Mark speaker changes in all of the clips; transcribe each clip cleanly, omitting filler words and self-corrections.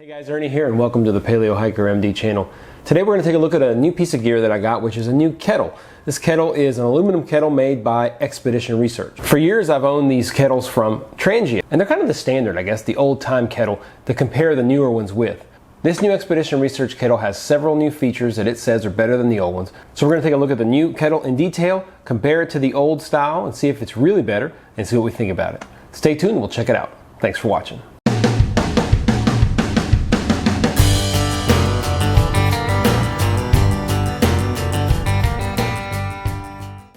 Speaker 1: Hey guys, Ernie here and welcome to the Paleo Hiker MD channel. Today we're going to take a look at a new piece of gear that I got, which is a new kettle. This kettle is an aluminum kettle made by Expedition Research. For years I've owned these kettles from Trangia, and they're kind of the standard, I guess, the old time kettle to compare the newer ones with. This new Expedition Research kettle has several new features that it says are better than the old ones. So we're going to take a look at the new kettle in detail, compare it to the old style, and see if it's really better, and see what we think about it. Stay tuned and we'll check it out. Thanks for watching.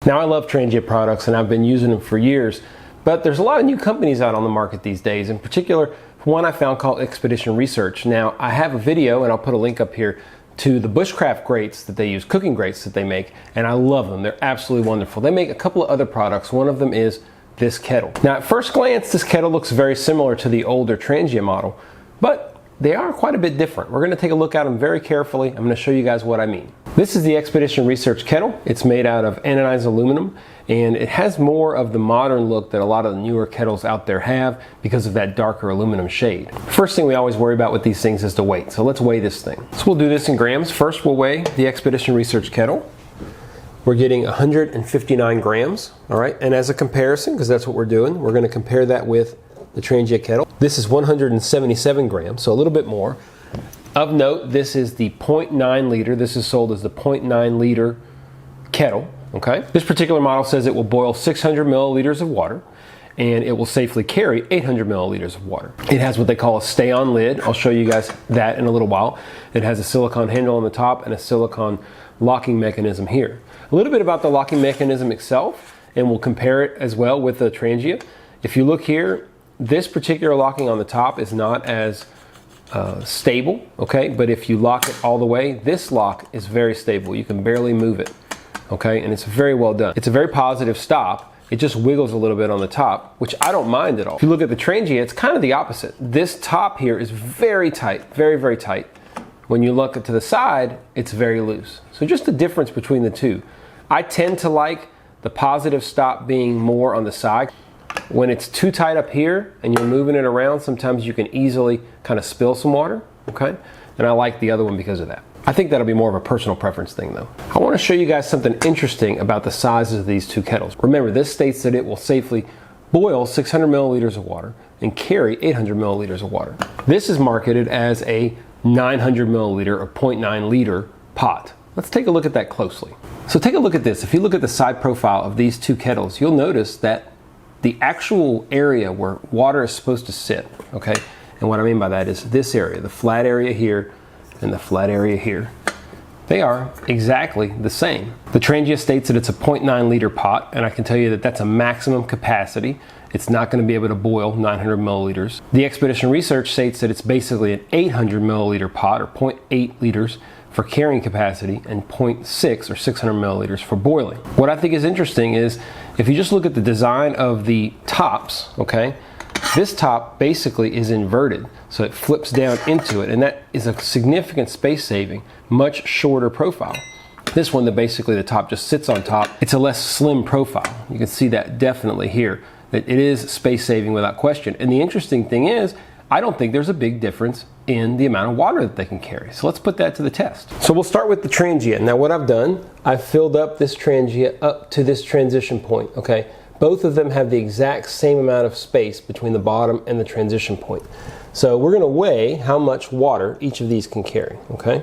Speaker 1: Now I love Trangia products and I've been using them for years, but there's a lot of new companies out on the market these days. In particular, one I found called Expedition Research. Now I have a video, and I'll put a link up here, to the bushcraft grates that they use, cooking grates that they make, and I love them. They're absolutely wonderful. They make a couple of other products. One of them is this kettle. Now at first glance, this kettle looks very similar to the older Trangia model, but they are quite a bit different. We're going to take a look at them very carefully. I'm going to show you guys what I mean. This is the Expedition Research kettle. It's made out of anodized aluminum, and it has more of the modern look that a lot of the newer kettles out there have because of that darker aluminum shade. First thing we always worry about with these things is the weight. So let's weigh this thing. So we'll do this in grams. First we'll weigh the Expedition Research kettle. We're getting 159 grams, all right? And as a comparison, because that's what we're doing, we're going to compare that with the Trangia kettle. This is 177 grams, so a little bit more. Of note, this is the 0.9 liter. This is sold as the 0.9 liter kettle, okay? This particular model says it will boil 600 milliliters of water, and it will safely carry 800 milliliters of water. It has what they call a stay-on lid. I'll show you guys that in a little while. It has a silicone handle on the top and a silicone locking mechanism here. A little bit about the locking mechanism itself, and we'll compare it as well with the Trangia. If you look here, this particular locking on the top is not as stable, okay? But if you lock it all the way, this lock is very stable. You can barely move it, okay? And it's very well done. It's a very positive stop. It just wiggles a little bit on the top, which I don't mind at all. If you look at the Trangia, it's kind of the opposite. This top here is very tight, very, very tight. When you look to the side, it's very loose. So just the difference between the two. I tend to like the positive stop being more on the side. When it's too tight up here and you're moving it around, sometimes you can easily kind of spill some water, okay? And I like the other one because of that. I think that'll be more of a personal preference thing though. I want to show you guys something interesting about the sizes of these two kettles. Remember, this states that it will safely boil 600 milliliters of water and carry 800 milliliters of water. This is marketed as a 900 milliliter or 0.9 liter pot. Let's take a look at that closely. So take a look at this. If you look at the side profile of these two kettles, you'll notice that the actual area where water is supposed to sit, okay? And what I mean by that is this area, the flat area here and the flat area here. They are exactly the same. The Trangia states that it's a 0.9 liter pot, and I can tell you that that's a maximum capacity. It's not going to be able to boil 900 milliliters. The Expedition Research states that it's basically an 800 milliliter pot, or 0.8 liters, for carrying capacity, and 0.6 or 600 milliliters for boiling. What I think is interesting is if you just look at the design of the tops, okay, this top basically is inverted, so it flips down into it, and that is a significant space saving, much shorter profile. This one, basically the top just sits on top. It's a less slim profile. You can see that definitely here, that it is space saving without question. And the interesting thing is, I don't think there's a big difference in the amount of water that they can carry. So let's put that to the test. So we'll start with the Trangia. Now what I've done, I've filled up this Trangia up to this transition point, okay? Both of them have the exact same amount of space between the bottom and the transition point. So we're gonna weigh how much water each of these can carry, okay?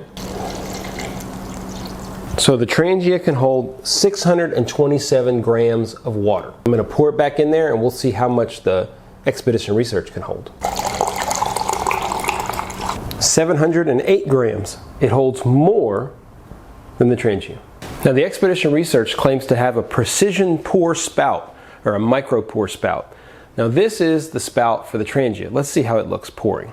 Speaker 1: So the Trangia can hold 627 grams of water. I'm gonna pour it back in there and we'll see how much the Expedition Research can hold. 708 grams. It holds more than the Trangia. Now the Expedition Research claims to have a precision pour spout, or a micro pour spout. Now this is the spout for the Trangia. Let's see how it looks pouring.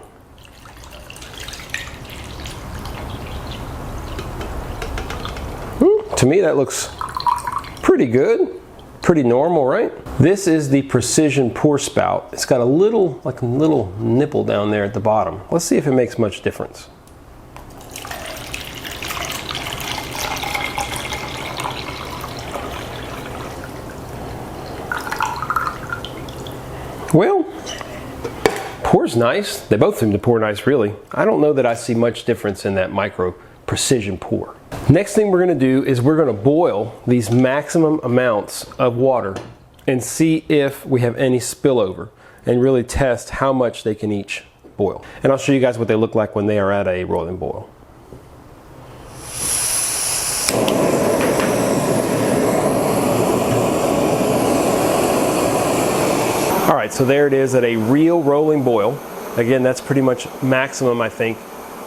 Speaker 1: To me that looks pretty good, pretty normal, right? This is the precision pour spout. It's got a little nipple down there at the bottom. Let's see if it makes much difference. Well, pours nice. They both seem to pour nice, really. I don't know that I see much difference in that micro precision pour. Next thing we're gonna do is we're gonna boil these maximum amounts of water and see if we have any spillover and really test how much they can each boil. And I'll show you guys what they look like when they are at a rolling boil. All right, so there it is at a real rolling boil. Again, that's pretty much maximum, I think.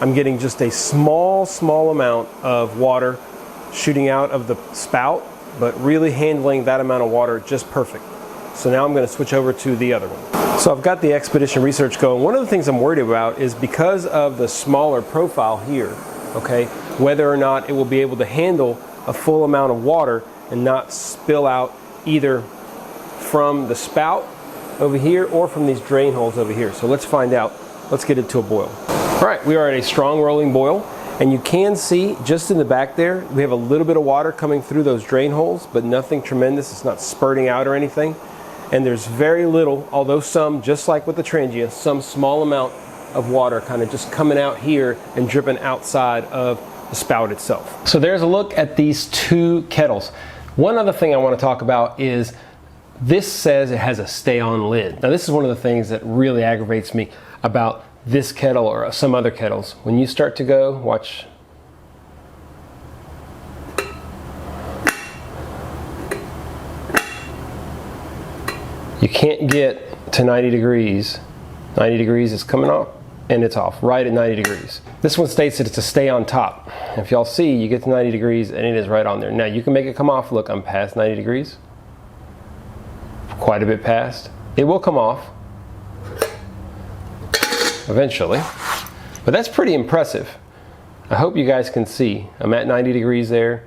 Speaker 1: I'm getting just a small amount of water shooting out of the spout, but really handling that amount of water just perfect. So now I'm going to switch over to the other one. So I've got the Expedition Research going. One of the things I'm worried about is because of the smaller profile here, okay, whether or not it will be able to handle a full amount of water and not spill out either from the spout over here or from these drain holes over here. So let's find out. Let's get it to a boil. All right, we are at a strong rolling boil, and you can see just in the back there, we have a little bit of water coming through those drain holes, but nothing tremendous. It's not spurting out or anything. And there's very little, although some, just like with the Trangia, some small amount of water kind of just coming out here and dripping outside of the spout itself. So there's a look at these two kettles. One other thing I want to talk about is this says it has a stay-on lid. Now this is one of the things that really aggravates me about this kettle or some other kettles. When you start to go, watch. You can't get to 90 degrees. 90 degrees is coming off and it's off right at 90 degrees. This one states that it's a stay on top. If y'all see, you get to 90 degrees and it is right on there. Now you can make it come off. Look, I'm past 90 degrees. Quite a bit past. It will come off eventually, but that's pretty impressive. I hope you guys can see. I'm at 90 degrees there.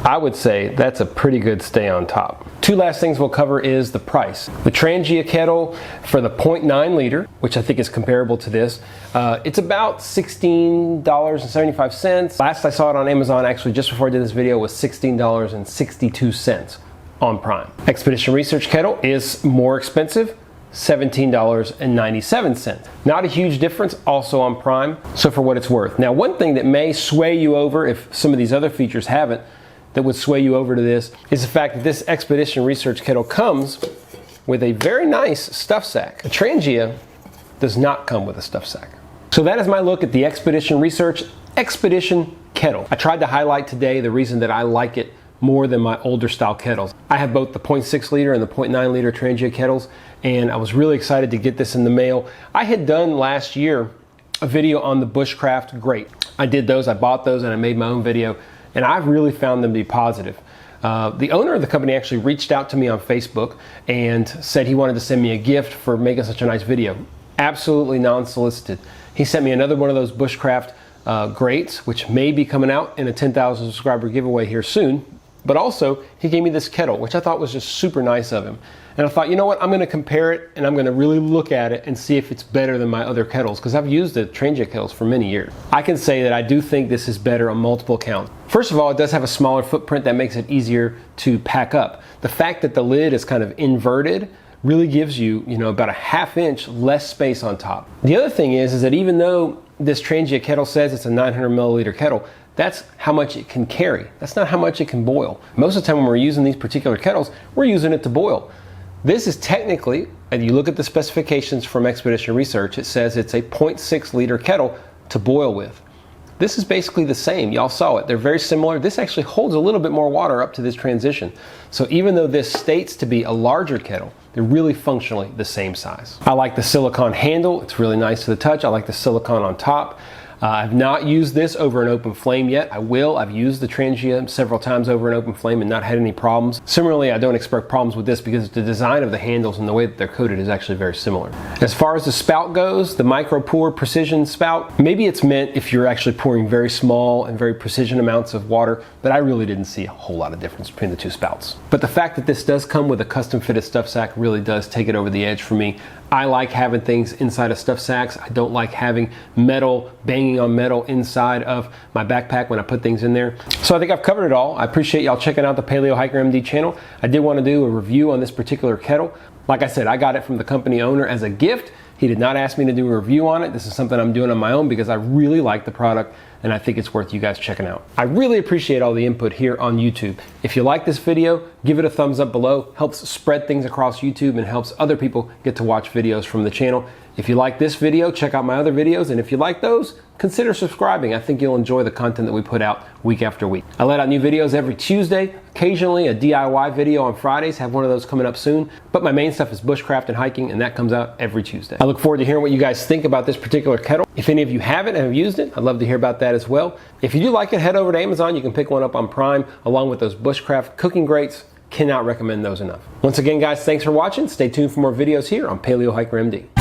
Speaker 1: I would say that's a pretty good stay on top. Two last things we'll cover is the price. The Trangia Kettle for the 0.9 liter, which I think is comparable to this, it's about $16.75. Last I saw it on Amazon, actually just before I did this video, was $16.62 on Prime. Expedition Research Kettle is more expensive, $17.97. Not a huge difference, also on Prime, so for what it's worth. Now, one thing that may sway you over, if some of these other features haven't, that would sway you over to this, is the fact that this Expedition Research Kettle comes with a very nice stuff sack. The Trangia does not come with a stuff sack. So that is my look at the Expedition Research Expedition Kettle. I tried to highlight today the reason that I like it more than my older style kettles. I have both the 0.6 liter and the 0.9 liter Trangia kettles, and I was really excited to get this in the mail. I had done last year a video on the Bushcraft Grate. I did those, I bought those, and I made my own video, and I've really found them to be positive. The owner of the company actually reached out to me on Facebook and said he wanted to send me a gift for making such a nice video. Absolutely non-solicited. He sent me another one of those Bushcraft grates, which may be coming out in a 10,000 subscriber giveaway here soon. But also, he gave me this kettle, which I thought was just super nice of him. And I thought, you know what, I'm gonna compare it and I'm gonna really look at it and see if it's better than my other kettles, because I've used the Trangia kettles for many years. I can say that I do think this is better on multiple counts. First of all, it does have a smaller footprint that makes it easier to pack up. The fact that the lid is kind of inverted really gives you, about a ½ inch less space on top. The other thing is that even though this Trangia kettle says it's a 900 milliliter kettle, that's how much it can carry. That's not how much it can boil. Most of the time when we're using these particular kettles, we're using it to boil. This is technically, and you look at the specifications from Expedition Research, it says it's a 0.6 liter kettle to boil with. This is basically the same. Y'all saw it. They're very similar. This actually holds a little bit more water up to this transition. So even though this states to be a larger kettle, they're really functionally the same size. I like the silicone handle. It's really nice to the touch. I like the silicone on top. I've not used this over an open flame yet. I will. I've used the Trangia several times over an open flame and not had any problems. Similarly, I don't expect problems with this because the design of the handles and the way that they're coated is actually very similar. As far as the spout goes, the micro pour precision spout, maybe it's meant if you're actually pouring very small and very precision amounts of water, but I really didn't see a whole lot of difference between the two spouts. But the fact that this does come with a custom fitted stuff sack really does take it over the edge for me. I like having things inside of stuff sacks. I don't like having metal banging on metal inside of my backpack when I put things in there. So I think I've covered it all. I appreciate y'all checking out the Paleo Hiker MD channel. I did want to do a review on this particular kettle. Like I said, I got it from the company owner as a gift. He did not ask me to do a review on it. This is something I'm doing on my own because I really like the product and I think it's worth you guys checking out. I really appreciate all the input here on YouTube. If you like this video, give it a thumbs up below. Helps spread things across YouTube and helps other people get to watch videos from the channel. If you like this video, check out my other videos, and if you like those, consider subscribing. I think you'll enjoy the content that we put out week after week. I let out new videos every Tuesday, occasionally a DIY video on Fridays, have one of those coming up soon, but my main stuff is bushcraft and hiking, and that comes out every Tuesday. I look forward to hearing what you guys think about this particular kettle. If any of you haven't and have used it, I'd love to hear about that as well. If you do like it, head over to Amazon. You can pick one up on Prime, along with those bushcraft cooking grates. Cannot recommend those enough. Once again, guys, thanks for watching. Stay tuned for more videos here on Paleo Hiker MD.